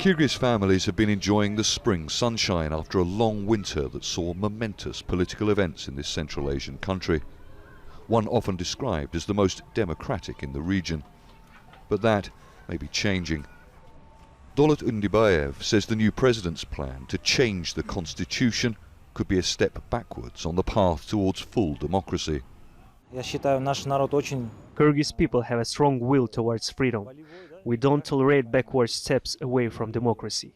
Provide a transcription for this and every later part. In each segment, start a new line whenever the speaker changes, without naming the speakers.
Kyrgyz families have been enjoying the spring sunshine after a long winter that saw momentous political events in this Central Asian country, one often described as the most democratic in the region. But that may be changing. YNDYBAEV says the new president's plan to change the constitution could be a step backwards on the path towards full democracy.
Kyrgyz people have a strong will towards freedom. We don't tolerate backward steps away from democracy.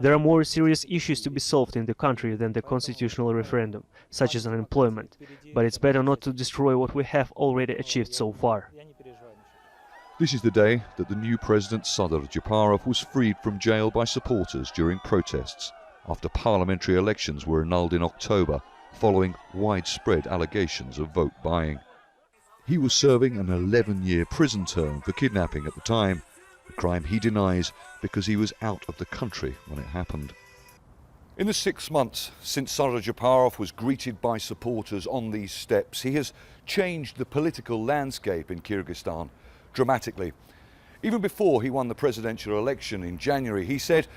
There are more serious issues to be solved in the country than the constitutional referendum, such as unemployment, but it's better not to destroy what we have already achieved so far.
This is the day that the new president Sadyr Japarov was freed from jail by supporters during protests after parliamentary elections were annulled in October following widespread allegations of vote buying. He was serving an 11-year prison term for kidnapping at the time, a crime he denies because he was out of the country when it happened. In the 6 months since Sadyr Japarov was greeted by supporters on these steps, he has changed the political landscape in Kyrgyzstan dramatically. Even before he won the presidential election in January, he said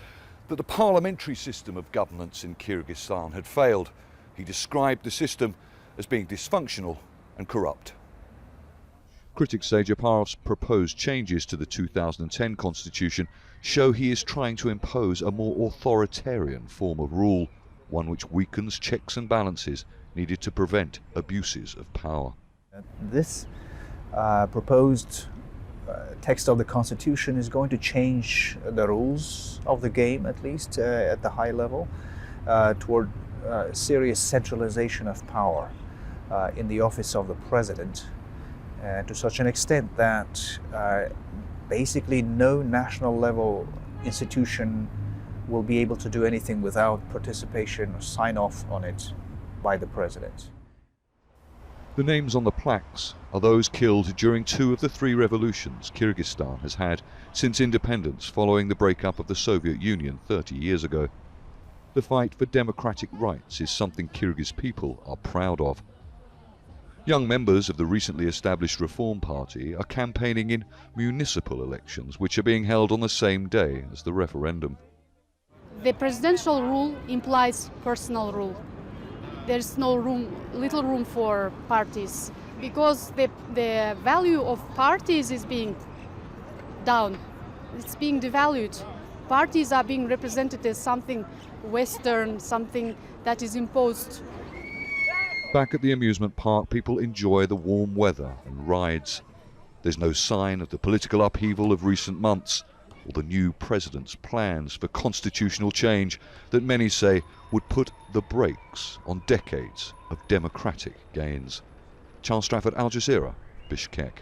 that the parliamentary system of governance in Kyrgyzstan had failed. He described the system as being dysfunctional and corrupt. Critics say Japarov's proposed changes to the 2010 constitution show he is trying to impose a more authoritarian form of rule, one which weakens checks and balances needed to prevent abuses of power.
This proposed text of the constitution is going to change the rules of the game, at least at the high level, toward serious centralization of power in the office of the president, to such an extent that basically no national level institution will be able to do anything without participation or sign off on it by the president.
The names on the plaques are those killed during 2 of the 3 revolutions Kyrgyzstan has had since independence following the breakup of the Soviet Union 30 years ago. The fight for democratic rights is something Kyrgyz people are proud of. Young members of the recently established Reform Party are campaigning in municipal elections, which are being held on the same day as the referendum.
The presidential rule implies personal rule. There's little room for parties, because the value of parties is being down. It's being devalued. Parties are being represented as something Western, something that is imposed.
Back at the amusement park, people enjoy the warm weather and rides. There's no sign of the political upheaval of recent months or the new president's plans for constitutional change that many say would put the brakes on decades of democratic gains. Stratford, Al Jazeera, Bishkek.